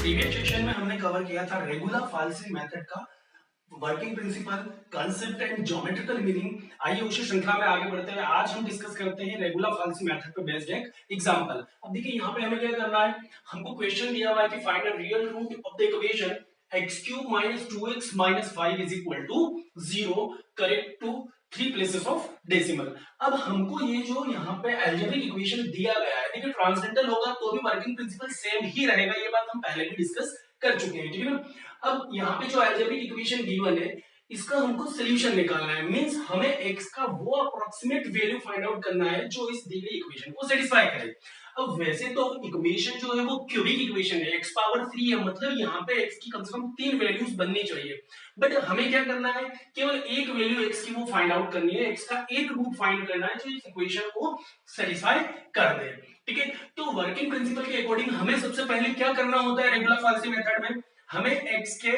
Previous session में हमने cover किया था रेगुलर फाल्सी मेथड का working principle, concept and geometrical meaning. आइए उसी श्रृंखला में आगे बढ़ते हुए आज हम डिस्कस करते हैं रेगुलर फाल्सी मेथड पे बेस्ड एक एग्जांपल। अब देखिए यहाँ पे हमें क्या करना है, हमको क्वेश्चन दिया हुआ है कि find the real root of the equation x³ - 2x - 5 = 0 correct to 3 places of decimal. अब हमको ये जो यहाँ पे अलजेब्रिक इक्वेशन दिया गया है, देखिए ट्रांसेंडेंटल होगा तो भी वर्किंग प्रिंसिपल सेम ही रहेगा, ये बात हम पहले भी डिस्कस कर चुके हैं, ठीक है ना। अब यहाँ पे जो अलजेब्रिक इक्वेशन गिवन है इसका हमको सॉल्यूशन निकालना है, मींस हमें x का वो अप्रोक्सीमेट वैल्यू फाइंड आउट करना है जो इस दी गई इक्वेशन को सेटिस्फाई करे। अब वैसे तो इक्वेशन जो है वो क्यूबिक इक्वेशन है, x पावर 3 है, मतलब यहाँ पे x की कम से कम 3 वैल्यूज बननी चाहिए। बट हमें क्या करना है, केवल एक वैल्यू x की वो फाइंड आउट करनी है, x का एक रूट फाइंड करना है जो इस इक्वेशन को सेटिस्फाई कर दे, ठीक है। तो वर्किंग प्रिंसिपल के अकॉर्डिंग हमें सबसे पहले क्या करना होता है रेगुलर फाल्सी मेथड में, हमें x के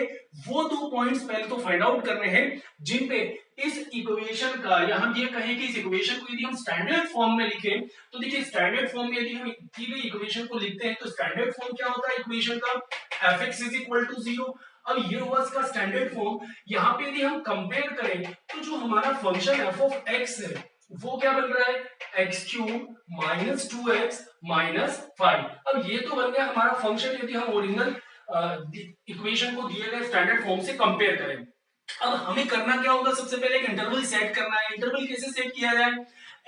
वो 2 पॉइंट्स पहले तो फाइंड आउट करने हैं जिन पे इस इक्वेशन का, या हम ये कहें कि इस इक्वेशन को यदि हम स्टैंडर्ड फॉर्म में लिखें तो देखिए स्टैंडर्ड फॉर्म में यदि हम दी गई इक्वेशन को लिखते हैं तो स्टैंडर्ड फॉर्म क्या होता है इक्वेशन का, fx = 0। अब ये हुआ इसका स्टैंडर्ड फॉर्म। यहाँ पे यदि हम कंपेयर करें तो जो हमारा फंक्शन f of x है वो क्या बन रहा है, x³ - 2x - 5। अब ये तो बन गया हमारा फंक्शन यदि हम ओरिजिनल इक्वेशन को दिए गए स्टैंडर्ड फॉर्म से कंपेयर करें। अब हमें करना क्या होगा, सबसे पहले एक इंटरवल सेट करना है। इंटरवल कैसे सेट किया जाए,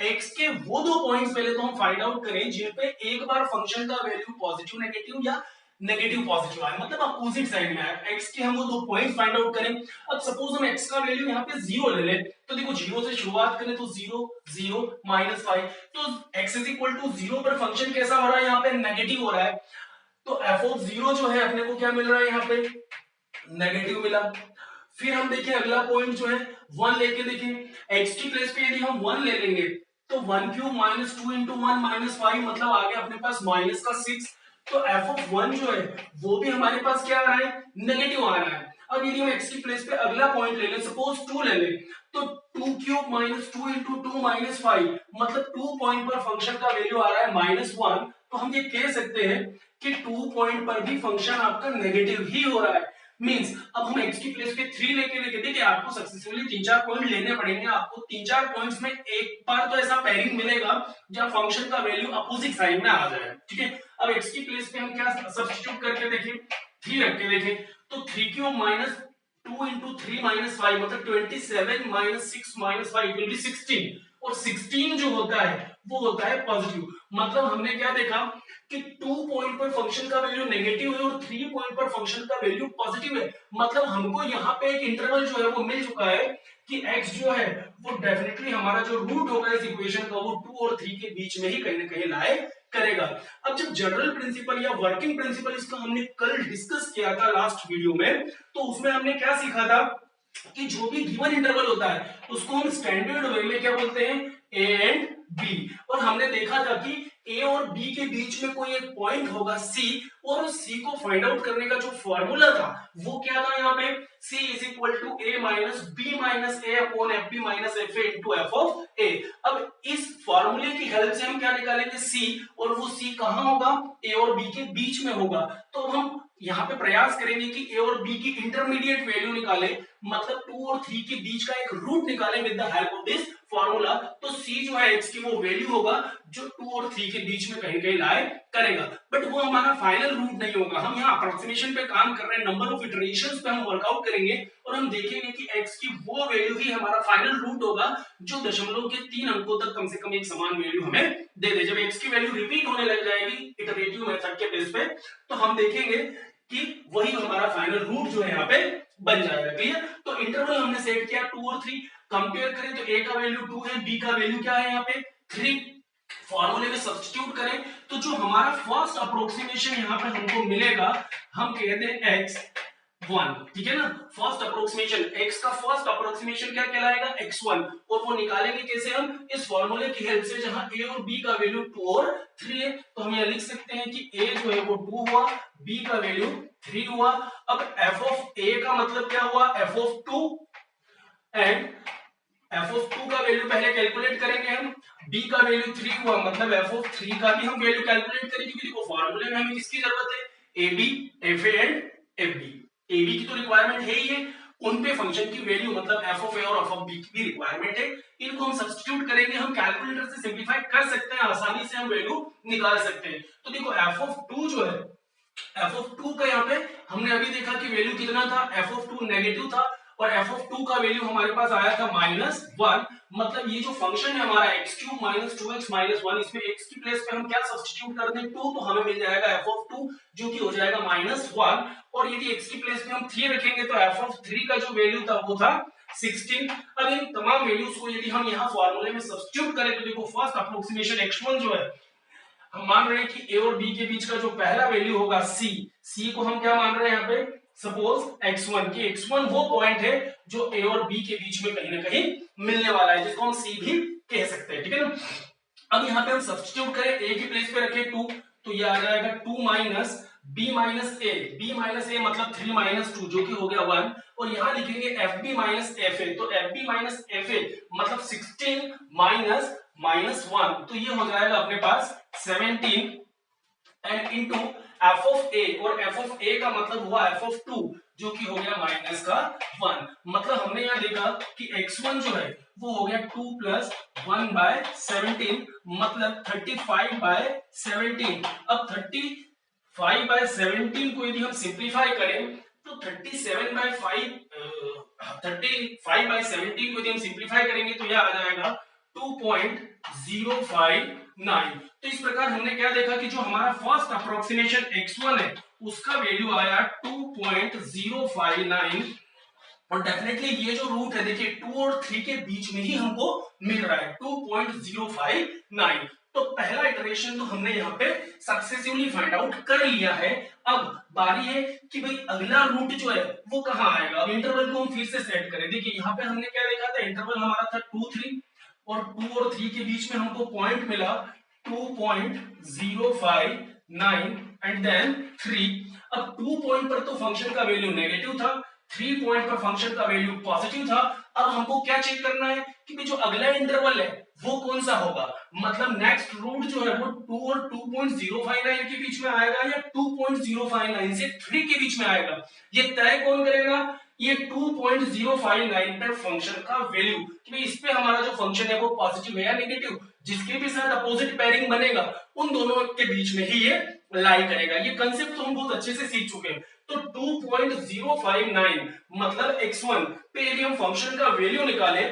x के वो 2 पॉइंट्स पहले तो हम फाइंड आउट करें जिन पे एक बार फंक्शन का वैल्यू पॉजिटिव नेगेटिव या नेगेटिव पॉजिटिव आए, मतलब अपोजिट साइड में आए। x के हम वो 2 पॉइंट्स फाइंड आउट करें। अब सपोज हम x का वैल्यू यहाँ पे 0 ले लें तो देखो 0 से शुरुआत करें तो 0 0 -5, तो x = 0 पर फंक्शन कैसा हो रहा है, यहाँ पे नेगेटिव हो रहा है, तो f(0) जो है अपने को क्या मिल रहा है, यहाँ पे नेगेटिव मिला। फिर हम देखिए अगला पॉइंट जो है 1 लेके देखें, x की प्लेस पे यदि हम 1 ले लेंगे तो 1³ - 2 × 1 - 5, मतलब आ गया अपने पास माइनस का 6। तो f(1) जो है वो भी हमारे पास क्या आ रहा है, नेगेटिव आ रहा है। अब यदि हम x की प्लेस पे अगला पॉइंट ले लें, सपोज 2 ले लें, तो 2³ - 2 × 2 - 5, मतलब 2 पॉइंट पर फंक्शन का वैल्यू आ रहा है -1। तो हम ये कह सकते हैं कि 2 पॉइंट पर भी फंक्शन आपका नेगेटिव ही हो रहा है। मींस अब हम x की प्लेस पे 3 लेके देखे, देखिए आपको सक्सेसफुली 3-4 पॉइंट लेने पड़ेंगे, आपको 3-4 पॉइंट्स में एक बार तो ऐसा पेयरिंग मिलेगा जहां फंक्शन का वैल्यू अपोजिट साइड में आ जाए, ठीक है। अब x की प्लेस पे हम क्या सब्स्टिट्यूट करके देखें, 3 रख के देखें, तो 3³ - 2 × 3 - 5, मतलब 27 - 6 - 5 will be 16, और 16 जो होता है वो होता है पॉजिटिव। मतलब हमने क्या देखा कि 2 पॉइंट पर फंक्शन का वैल्यू नेगेटिव है और 3 पॉइंट पर फंक्शन का वैल्यू पॉजिटिव है, मतलब हमको यहाँ पे एक इंटरवल जो है वो मिल चुका है कि x जो है वो डेफिनेटली हमारा जो रूट होगा इस इक्वेशन का वो 2 और 3 के बीच में ही कहीं ना कहीं लाए करेगा। अब जब जनरल प्रिंसिपल या वर्किंग प्रिंसिपल इसका हमने कल डिस्कस किया था लास्ट वीडियो में, तो उसमें हमने क्या सीखा था कि जो भी गिवन इंटरवल होता है उसको हम स्टैंडर्ड वे में क्या बोलते हैं, a एंड b। और हमने देखा था कि a और b के बीच में कोई एक पॉइंट होगा c, और उस c को फाइंड आउट करने का जो फॉर्मूला था वो क्या था, यहाँ पे c = a - b - a/fb - fa × f of a। अब इस फॉर्मूले की हेल्प से हम क्या निकालेंगे, c, और वो c कहां होगा, a और b के बीच में होगा। तो हम यहाँ पे प्रयास करेंगे कि a और b की इंटरमीडिएट वैल्यू निकालें, मतलब 2 और 3 के बीच का एक रूट निकालें with the help of this formula. तो c जो है x की वो वैल्यू होगा जो 2 और 3 के बीच में कहीं कहीं लाए करेगा, बट वो हमारा फाइनल रूट नहीं होगा। हम यहाँ अप्रोक्सीमेशन पे काम कर रहे हैं, नंबर ऑफ इटरेशंस पे हम वर्कआउट करेंगे और हम देखेंगे कि x की वो वैल्यू ही हमारा फाइनल रूट होगा जो दशमलव के 3 अंकों तक कम से कम एक समान वैल्यू हमें दे दे। जब x की वैल्यू रिपीट होने लग जाएगी इटरेटिव मेथड के बेस पे, तो हम देखेंगे कि वही हमारा फाइनल रूट जो है यहाँ पे बन जाएगा। क्लियर? तो इंटरवल हमने सेट किया 2 और 3, कंपेयर करें तो a का वैल्यू 2 है, b का वैल्यू क्या है यहाँ पे 3, फॉर्मूले में सब्स्टिट्यूट करें तो जो हमारा फर्स्ट अप्रोक्सीमेशन यहाँ पे हमको मिलेगा, हम कहते हैं x1, ठीक है ना। फर्स्ट अप्रोक्सीमेशन, x का फर्स्ट अप्रोक्सीमेशन क्या कहलाएगा, x1, और वो निकालेंगे कैसे, हम इस फॉर्मूले की हेल्प से जहां a और b का वैल्यू 2 और 3 है। तो हम यह लिख सकते हैं कि a जो है वो 2 हुआ, b का वैल्यू 3 हुआ। अब f of a का मतलब क्या हुआ, f of 2, and f of 2 का वैल्यू पहले कैलकुलेट करेंगे हम, b का वैल्यू 3 हुआ, मतलब f of 3 का भी हम वैल्यू कैलकुलेट करेंगे, क्योंकि देखो फॉर्मूले में हमें किसकी जरूरत है, A B, F A and F B. A B की तो रिक्वायरमेंट है ही है, उन पे फंक्शन की वैल्यू मतलब एफ ऑफ ए और एफ ऑफ बी की भी रिक्वायरमेंट है। इनको हम सब्स्टिट्यूट करेंगे, हम कैलकुलेटर से सिंपलीफाई कर सकते हैं, आसानी से हम वैल्यू निकाल सकते हैं। तो देखो एफ ऑफ 2 जो है, एफ ऑफ 2 का यहाँ पे हमने अभी देखा कि वैल्यू कितना था, एफ ऑफ 2 नेगेटिव था और एफ ऑफ 2 का वैल्यू हमारे पास आया था -1। मतलब ये जो फंक्शन है हमारा x³ - 2x - 1, इसमें x की प्लेस पे हम क्या सब्स्टिट्यूट कर दें 2, तो हमें मिल जाएगा एफ ऑफ 2 जो कि हो जाएगा -1। और यदि x की प्लेस पे हम 3 रखेंगे तो एफ ऑफ 3 का जो वैल्यू था वो था 16। अब इन तमाम वैल्यूज को यदि हम यहाँ फॉर्मूले में सब्स्टिट्यूट करें तो देखो फर्स्ट अप्रोक्सीमेशन x1 जो है, हम मान रहे हैं कि ए और बी के बीच का जो पहला वैल्यू होगा सी को हम क्या मान रहे हैं यहाँ पे, सपोज x1 कि x1 वो पॉइंट है जो ए और बी के बीच में कहीं ना कहीं मिलने वाला है, जिसको हम सी भी कह सकते हैं, ठीक है ना। अब यहाँ पे हम सब्स्टिट्यूट करें, ए की प्लेस पे रखें 2, तो ये आ जाएगा 2 माइनस b माइनस ए मतलब 3 माइनस 2 जो कि हो गया 1, और यहाँ लिखेंगे F B minus F A, तो F B minus F A मतलब 16 माइनस -1, तो ये हो जाएगा अपने पास 17 and into F of A, और एफ ऑफ ए का मतलब हुआ एफ ऑफ 2 जो कि हो गया माइनस का 1। मतलब हमने यहाँ देखा कि x1 जो है वो हो गया 2 + 1/17 मतलब 35/17। अब 35/17 को यदि हम सिंप्लीफाई करें तो 35/17 को यदि हम सिंप्लीफाई करेंगे तो यह आ जाएगा 2.059। तो इस प्रकार हमने क्या देखा कि जो हमारा फर्स्ट अप्रोक्सीमेशन x1 है उसका वैल्यू आया 2.059, और डेफिनेटली ये जो रूट है देखिए 2 और 3 के बीच में ही हमको मिल रहा है 2.059। तो पहला इटरेशन तो हमने यहाँ पे सक्सेसिवली फाइंड आउट कर लिया है। अब बारी है कि भाई अगला रूट जो है वो कहाँ आएगा। अब इंटरवल को हम फिर से सेट करें, देखिए यहाँ पे हमने क्या देखा था, इंटरवल हमारा था 2 3 और 2 और 3 के बीच में हमको पॉइंट मिला 2.059 एंड देन 3। अब 2 पॉइंट पर तो फंक्शन का वैल्यू नेगेटिव था, 3 पॉइंट पर फंक्शन का वैल्यू पॉजिटिव था। अब हमको क्या चेक करना है कि जो अगला इंटरवल है वो कौन सा होगा, मतलब नेक्स्ट रूट जो है वो 2 और 2.059 के बीच में आएगा या 2.059 से 3 के बीच में आएगा, ये तय कौन करेगा। ये 2.059 पर फंक्शन का वैल्यू कि भाई इस पे हमारा जो फंक्शन है वो पॉजिटिव है या नेगेटिव, जिसके भी साथ अपोजिट पेयरिंग बनेगा उन दोनों के बीच में ही ये लाई करेगा। ये कंसेप्ट तो हम बहुत अच्छे से सीख चुके हैं। तो 2.059 मतलब x1 पे यदि हम फंक्शन का वैल्यू निकाले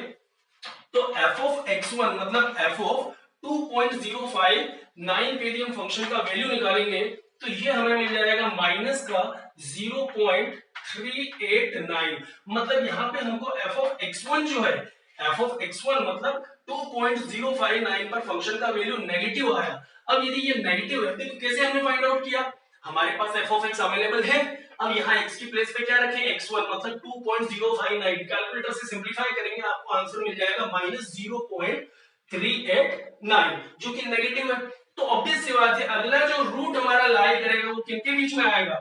तो f ऑफ x1 मतलब f ऑफ 2.059 पे यदि हम फंक्शन का वैल्यू निकालेंगे तो ये हमें मिल जाएगा माइनस का 0.389। मतलब यहाँ पे हमको f ऑफ x1 जो है, f ऑफ x1 मतलब 2.059 पर फंक्शन का वैल्यू नेगेटिव आया। अब यदि ये नेगेटिव है तो कैसे हमने फाइंड आउट किया, हमारे पास f ऑफ x अवेलेबल है। अब यहाँ x की प्लेस पे क्या रखें, x1 मतलब 2.059, कैलकुलेटर से सिंपलीफाई करेंगे आपको आंसर मिल जाएगा -0.389 जो कि नेगेटिव है। तो ऑब्वियस सी बात है अगला जो रूट हमारा लाई करेगा वो किनके बीच में आएगा,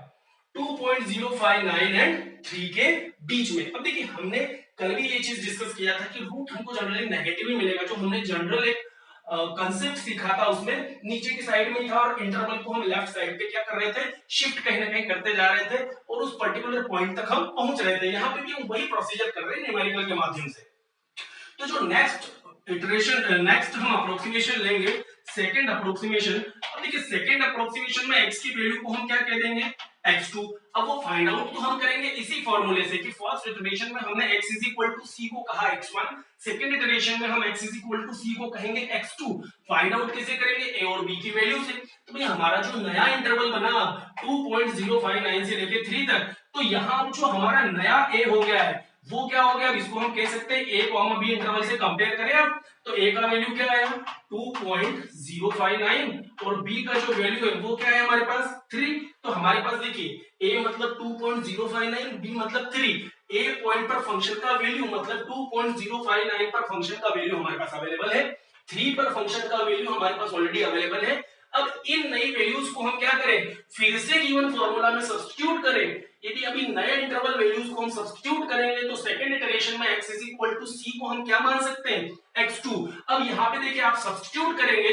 2.059 एंड 3 के बीच में। अब देखिए हमने कल भी ये चीज डिस्कस किया था कि रूट हमको जनरली नेगेटिव ही मिलेगा। जो हमने जनरल एक कंसेप्ट सीखा था उसमें नीचे की साइड में था और इंटरवल को हम लेफ्ट साइड पे क्या कर रहे थे, शिफ्ट कहीं ना कहीं करते जा रहे थे और उस पर्टिकुलर पॉइंट तक हम पहुंच रहे थे। यहाँ पे भी हम वही प्रोसीजर कर रहे हैं न्यूमेरिकल के माध्यम से। तो जो नेक्स्ट इटरेशन, नेक्स्ट हम अप्रोक्सीमेशन लेंगे सेकंड अप्रोक्सीमेशन। अब देखिए सेकंड अप्रोक्सीमेशन में x की वैल्यू को हम क्या कह देंगे, x2। अब वो फाइंड आउट तो हम करेंगे इसी फॉर्मूले से कि फर्स्ट इटरेशन में हमने x c को कहा x1, सेकंड इटरेशन में हम x c को कहेंगे x2। फाइंड आउट कैसे करेंगे, a और b की वैल्यू से। तो भाई हमारा जो नया इंटरवल बना 2.059 से लेके 3 तक, तो यहाँ जो हमारा नया a हो गया है वो क्या हो गया, अब इसको हम कह सकते हैं a, b इंटरवल से कंपेयर करें आप तो a का वैल्यू क्या आया 2.059 और b का जो वैल्यू है वो क्या है हमारे पास 3। तो हमारे पास देखिए a मतलब 2.059, b मतलब 3, a पॉइंट पर फंक्शन का वैल्यू मतलब 2.059 पर फंक्शन का वैल्यू हमारे पास अवेलेबल है, 3 पर फंक्शन का वैल्यू हमारे पास ऑलरेडी अवेलेबल है। अब इन नई वैल्यूज को हम क्या करें, फिर से गिवन फॉर्मूला में सब्स्टिट्यूट करें। यदि अभी नए इंटरवल वैल्यूज को हम सब्स्टिट्यूट करेंगे तो सेकंड इटरेशन में x c को हम क्या मान सकते हैं, x2। अब यहाँ पे देखिए आप सब्स्टिट्यूट करेंगे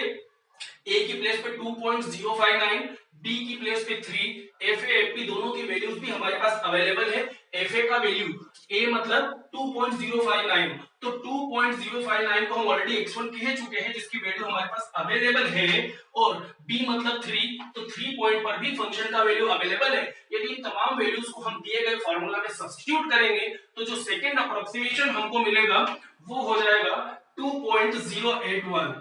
a की प्लेस पे 2.059, डी की प्लेस पे 3, एफ ए एफ बी दोनों की वैल्यूज भी हमारे पास अवेलेबल है। एफ ए का वैल्यू ए मतलब 2.059, तो 2.059 को हम ऑलरेडी x1 कह चुके हैं जिसकी वैल्यू हमारे पास अवेलेबल है, और b मतलब 3, तो 3 पॉइंट पर भी फंक्शन का वैल्यू अवेलेबल है। यदि इन तमाम वैल्यूज को हम दिए गए फार्मूला में सब्स्टिट्यूट करेंगे तो जो सेकंड अप्रोक्सीमेशन हमको मिलेगा वो हो जाएगा 2.081,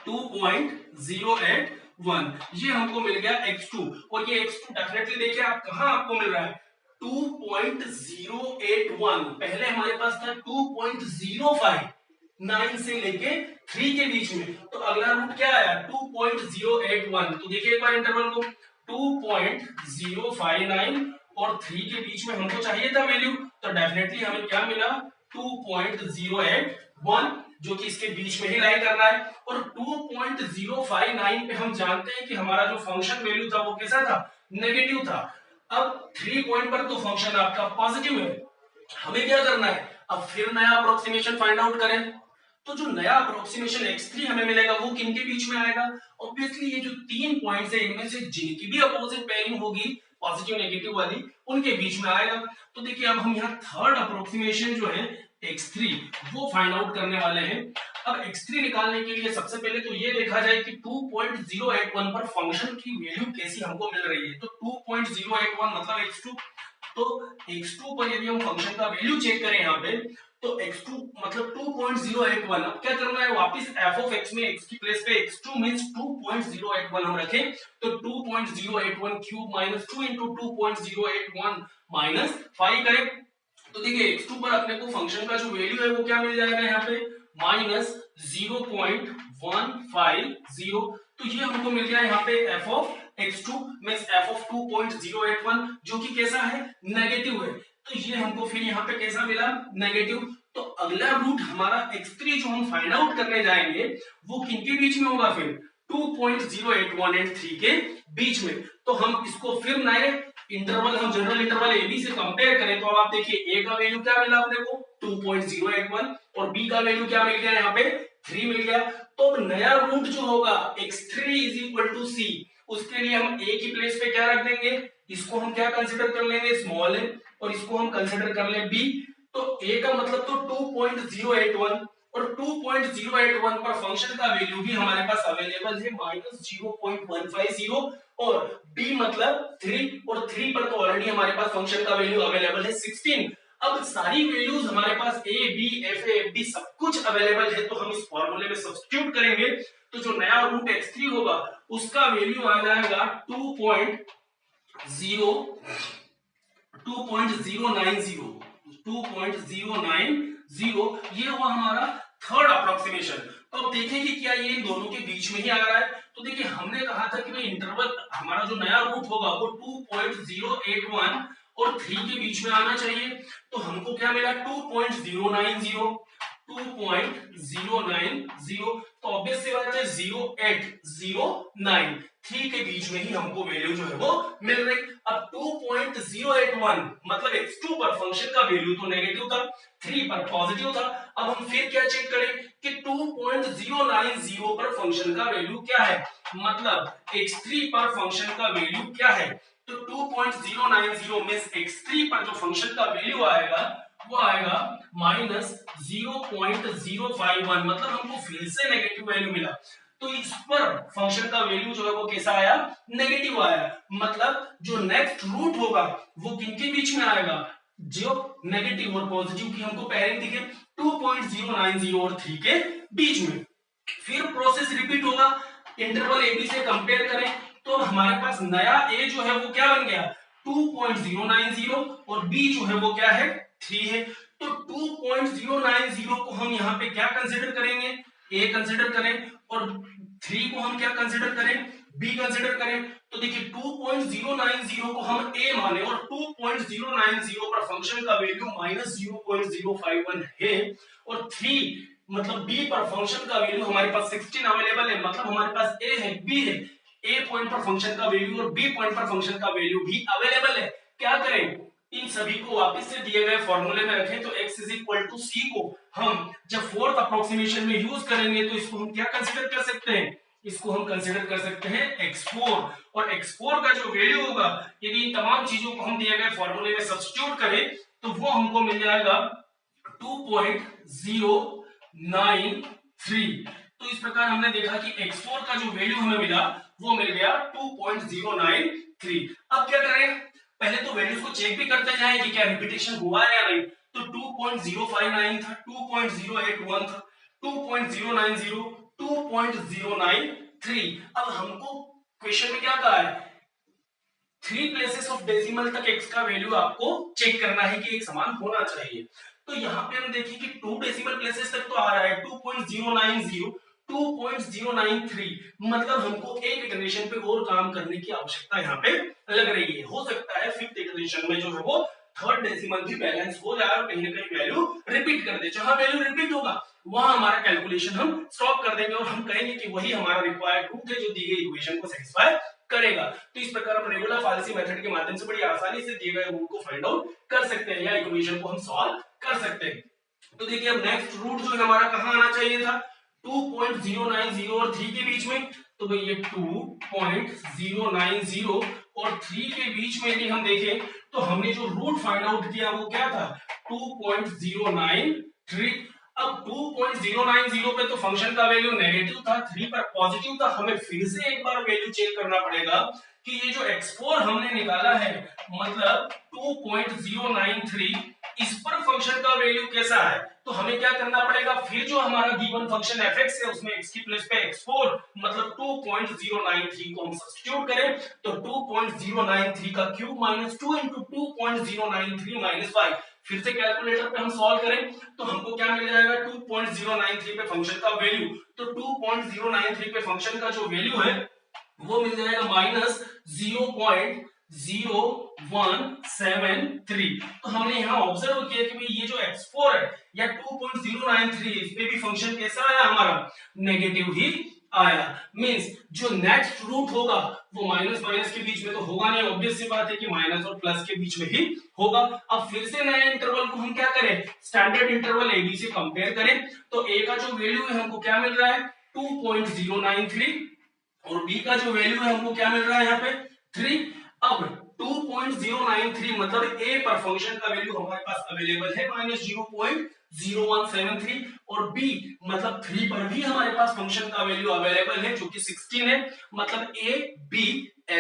2.081, ये हमको मिल गया x2। और ये x2 डेफिनेटली देखिए आप कहां आपको मिल रहा है 2.081, पहले हमारे पास था 2.059 से लेके 3 के बीच में, तो अगला रूट क्या आया 2.081। तो देखिए एक बार इंटरवल को 2.059 और 3 के बीच में हमको चाहिए था वैल्यू, तो डेफिनेटली हमें क्या मिला 2.081, जो कि इसके बीच में ही लाई कर रहा है। और 2.059 पे हम जानते हैं कि हमारा जो फंक्शन वैल्यू था वो कैसा था, नेगेटिव था। अब 3 पॉइंट पर तो फंक्शन आपका पॉजिटिव है, हमें क्या करना है अब फिर नया अप्रोक्सीमेशन फाइंड आउट करें। तो जो नया अप्रोक्सीमेशन x3 हमें मिलेगा वो किनके बीच में आएगा, ऑब्वियसली ये जो 3 पॉइंट्स है इनमें से जिनकी भी अपोजिट पेयरिंग होगी पॉजिटिव नेगेटिव वाली उनके बीच में आएगा। तो देखिए अब हम यहाँ थर्ड अप्रोक्सीमेशन जो है x3 वो फाइंड आउट करने वाले हैं। अब x3 निकालने के लिए सबसे पहले तो ये देखा जाए कि 2.081 पर फंक्शन की वैल्यू कैसी हमको मिल रही है। तो 2.081 मतलब x2, तो x2 पर यदि हम फंक्शन का वैल्यू चेक करें यहाँ पे तो x2 मतलब 2.081। अब क्या करना है वापस f of x में x की प्लेस पे x2 मींस 2.081 हम रखें, तो 2.081 क्यूब माइनस 2 इंटू 2.081 माइनस 5 करें। तो देखिए x2 पर अपने को फंक्शन का जो वैल्यू है वो क्या मिल जाएगा यहाँ पे माइनस 0.150, तो ये हमको मिल गया यहाँ पे f of x2 means f of 2.081 जो कि कैसा है नेगेटिव है, तो ये हमको फिर यहाँ पे कैसा मिला नेगेटिव। तो अगला रूट हमारा x3 जो हम फाइंड आउट करने जाएंगे वो किनके बीच में होगा फिर 2.081 एंड 3 के बीच में। तो हम इसको फिर नए इंटरवल हम जनरल इंटरवल ए बी से कंपेयर करें तो अब आप देखिए a का वैल्यू क्या मिला अपने को 2.081 और b का वैल्यू क्या मिल गया यहाँ पे 3 मिल गया। तो नया रूट जो होगा x3 is equal to c, उसके लिए हम a की प्लेस पे क्या रख देंगे, इसको हम क्या कंसीडर कर लेंगे स्मॉल है और इसको हम कंसीडर कर ले b। तो a का मतलब तो 2.081 और 2.081 पर फंक्शन का वैल्यू भी हमारे पास अवेलेबल है माइनस 0.150 और b मतलब 3 और 3 पर तो ऑलरेडी हमारे पास फंक्शन का वैल्यू अवेलेबल है 16। अब सारी वैल्यूज हमारे पास a b f a f d सब कुछ अवेलेबल है, तो हम इस फॉर्मूले में सब्स्टिट्यूट करेंगे तो जो नया रूट x3 होगा उसका वैल्यू आ जाएगा 2.090, ये हुआ हमारा थर्ड अप्रोक्सीमेशन। तो अब देखेंगे क्या ये इन दोनों के बीच में ही आ रहा है। तो देखिए हमने कहा था कि भाई इंटरवल हमारा जो नया रूट होगा वो 2.081 और 3 के बीच में आना चाहिए, तो हमको क्या मिला 2.090, 2.090, तो ऑब्वियस सी बात है 0809 3 के बीच में ही हमको वैल्यू जो है वो मिल रही। अब 2.081 मतलब x2 पर फंक्शन का वैल्यू तो नेगेटिव था, 3 पर पॉजिटिव था। अब हम फिर क्या चेक करें कि 2.090 पर फंक्शन का वैल्यू क्या है, मतलब x3 पर फंक्शन का वैल्यू क्या है। तो 2.090 मींस x3 पर जो फंक्शन का वैल्यू आएगा वो आएगा माइनस 0.051, मतलब हमको फिर से नेगेटिव वैल्यू मिला। तो इस पर फंक्शन का वैल्यू जो है वो कैसा आया नेगेटिव आया, मतलब जो नेक्स्ट रूट होगा वो किनके बीच में आएगा, जो नेगेटिव और पॉजिटिव की हमको पेयरिंग दिखे 2.090 और 3 के बीच में। फिर प्रोसेस रिपीट होगा, इंटरवल ए बी से कंपेयर करें तो हमारे पास नया a जो है वो क्या बन गया 2.090 और b जो है वो क्या है 3 है। तो 2.090 को हम यहाँ पे क्या कंसीडर करेंगे a कंसीडर करें और 3 को हम क्या कंसीडर करें b कंसीडर करें। तो देखिए 2.090 को हम a माने और 2.090 पर फंक्शन का वैल्यू माइनस 0.051 है और 3 मतलब b पर फंक्शन का वैल्यू हमारे पास 16 अवेलेबल है, मतलब हमारे पास a है b है, a पॉइंट पर फंक्शन का वैल्यू और b पॉइंट पर फंक्शन का वैल्यू भी अवेलेबल है। क्या करें इन सभी को वापस से दिए गए फॉर्मूले में रखें, तो x is equal to c को हम जब फोर्थ अप्रोक्सीमेशन में यूज करेंगे तो इसको हम क्या कंसीडर कर सकते हैं इसको हम कंसिडर कर सकते हैं x4, और x4 का जो वैल्यू होगा यदि इन तमाम चीजों को हम दिए गए फॉर्मूले में सब्स्टिट्यूट करें तो वो हमको मिल जाएगा 2.093। तो इस प्रकार हमने देखा कि x4 का जो वैल्यू हमें मिला वो मिल गया 2.093। अब क्या करें, पहले तो वैल्यूज को चेक भी करते जाएं कि क्या रिपीटेशन हुआ है या नहीं। तो 2.059 था, 2.081 था, 2.090, 2.093। अब हमको क्वेश्चन में क्या कहा है, 3 प्लेसेस ऑफ डेसिमल तक x का वैल्यू आपको चेक करना है कि एक समान होना चाहिए। तो यहाँ पे हम देखें कि 2 डेसिमल प्लेसेस तक तो आ रहा है 2.090, 2.093, मतलब हमको एक इटरेशन पे और काम करने की आवश्यकता यहाँ पे लग रही है। हो सकता है फिफ्थ इटरेशन में जो है वो थर्ड डेसिमल भी बैलेंस हो जाए और कहीं ना कहीं वैल्यू रिपीट कर दे। जहां वैल्यू रिपीट होगा वहां हमारा कैलकुलेशन हम स्टॉप कर देंगे और हम कहेंगे कि वही हमारा रिक्वायर्ड रूट है जो दी गई इक्वेशन को सेटिस्फाई करेगा। तो इस प्रकार हम रेगुलर फाल्सी मेथड के माध्यम से बड़ी आसानी से दिए गए रूट को फाइंड आउट कर सकते हैं या इक्वेशन को हम सॉल्व कर सकते हैं। तो देखिए अब नेक्स्ट रूट जो है हमारा कहां आना चाहिए था, 2.090 और 3 के बीच में। तो भाई ये 2.090 और 3 के बीच में यदि हम देखें तो हमने जो रूट फाइंड आउट किया वो क्या था, 2.093। अब 2.090 पे तो फंक्शन का वैल्यू नेगेटिव था, 3 पर पॉजिटिव था। हमें फिर से एक बार वैल्यू चेक करना पड़ेगा कि ये जो x4 हमने निकाला है मतलब 2.093, इस पर फंक्शन का वैल्यू कैसा है। तो हमें क्या करना पड़ेगा, फिर जो हमारा गिवन फंक्शन fx है उसमें x की प्लेस पे x4 मतलब 2.093 को हम सब्स्टिट्यूट करें तो 2.093 का क्यूब माइनस 2 इंटू 2.093 माइनस 5। फिर से कैलकुलेटर पे हम सॉल्व करें तो हमको क्या मिल जाएगा, 2.093 पे फंक्शन का वैल्यू। तो 2.093 पे फंक्शन का जो वैल्यू है वो मिल जाएगा माइनस 0.0173। तो हमने यहाँ ऑब्जर्व किया कि भाई ये जो x4 है या 2.093 इस पे भी फंक्शन कैसा आया हमारा, नेगेटिव ही आया। मींस जो नेक्स्ट रूट होगा वो माइनस माइनस के बीच में तो होगा नहीं, ऑब्वियस सी बात है कि माइनस और प्लस के बीच में ही होगा। अब फिर से नए इंटरवल को हम क्या करें, स्टैंडर्ड इंटरवल ए बी से कंपेयर करें तो ए का जो वैल्यू है हमको क्या मिल रहा है 2.093 और b का जो वैल्यू है हमको क्या मिल रहा है यहाँ पे 3। अब 2.093 मतलब a पर फंक्शन का वैल्यू हमारे पास अवेलेबल है माइनस 0.0173 और b मतलब 3 पर भी हमारे पास फंक्शन का वैल्यू अवेलेबल है जो कि 16 है। मतलब a b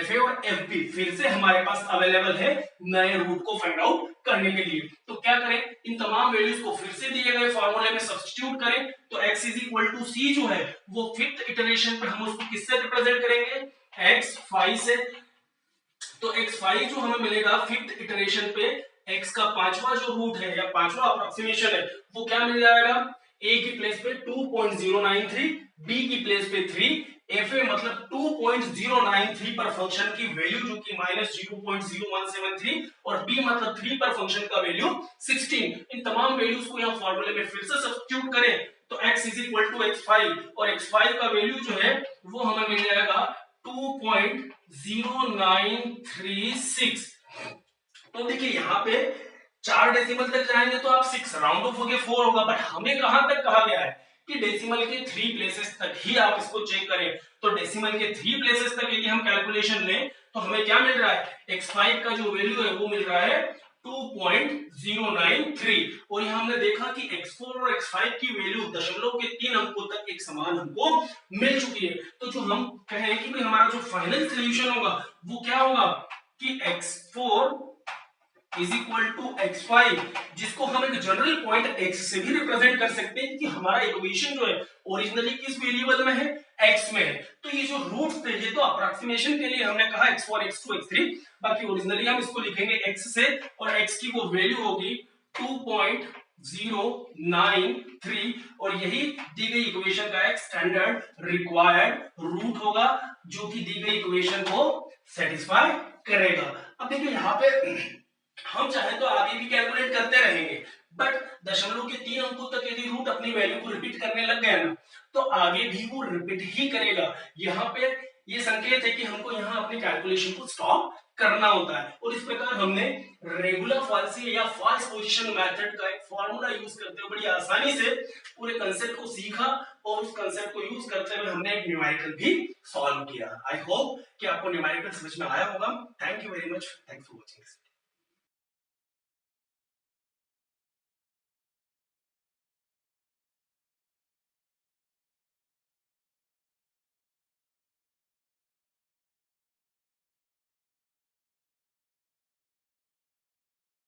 fa और fb फिर से हमारे पास अवेलेबल है नए रूट को फाइंड आउट करने के लिए। तो क्या करें, इन तमाम वैल्यूज को फिर से दिए गए फॉर्मूले में सब्स्टिट्यूट करें तो x is equal to c जो है वो फिफ्थ इटरेशन पे हम उसको किससे रिप्रेजेंट करेंगे, x5 से। तो x5 जो हमें मिलेगा फिफ्थ इटरेशन पे x का पांचवा जो रूट है या पांचवा अप्रोक्सीमेशन है वो क्या मिल जाएगा, a की प्लेस पे 2.093, b की प्लेस पे 3, fa मतलब 2.093 पर फंक्शन की वैल्यू जो कि माइनस 0.0173 और b मतलब 3 पर फंक्शन का वैल्यू 16। इन तमाम वैल्यूज को यहाँ फॉर्मूले में फिर से सब्स्टिट्यूट करें तो x is equal to x5 और x5 का वैल्यू जो है वो हमें मिल जाएगा 2.0936। तो देखिए यहाँ पे 4 डेसिमल तक जाएंगे तो आप 6 राउंड ऑफ होके 4 होगा, बट हमें कहां तक कहा गया है कि डेसिमल के 3 प्लेसेस तक ही आप इसको चेक करें। तो डेसिमल के 3 प्लेसेस तक यदि हम कैलकुलेशन लें तो हमें क्या मिल रहा है, x5 का जो वैल्यू है वो मिल रहा है 2.093 और यहाँ हमने देखा कि x4 और x5 की वैल्यू दशमलव के 3 अंकों तक एक समान हमको मिल चुकी है। तो जो हम कहें कि हमारा जो फाइनल सॉल्यूशन होगा वो क्या होगा कि x4 is equal to x5 जिसको हम एक जनरल पॉइंट x से भी रिप्रेजेंट कर सकते हैं कि हमारा इक्वेशन जो है ओरिजिनली किस वेरिएबल में है, x में है। तो ये जो रूट्स थे ये तो अप्रोक्सीमेशन के लिए हमने कहा x4 x2 x3, बाकी ओरिजिनली हम इसको लिखेंगे x से और x की वो वैल्यू होगी 2.093 और यही दी गई इक्वेशन का एक स्टैंडर्ड रिक्वायर्ड रूट होगा जो कि दी गई इक्वेशन को सेटिस्फाई करेगा। अब देखिए यहाँ पे हम चाहे तो आगे भी कैलकुलेट करते रहेंगे, बट दशमलव के 3 अंकों तक यदि रूट अपनी वैल्यू को रिपीट करने लग गया ना तो आगे भी वो रिपीट ही करेगा। यहाँ पे ये संकेत है कि हमको यहाँ अपनी कैलकुलेशन को स्टॉप करना होता है। और इस प्रकार हमने रेगुलर फॉल्सी या फॉल्स पोजीशन मेथड का एक फॉर्मूला यूज करते हुए बड़ी आसानी से पूरे कंसेप्ट को सीखा और उस कंसेप्ट को यूज करते हुए हमने एक न्यूमेरिकल भी सॉल्व किया। आई होप कि आपको न्यूमेरिकल समझ में आया होगा। Thank you very much, thanks for watching.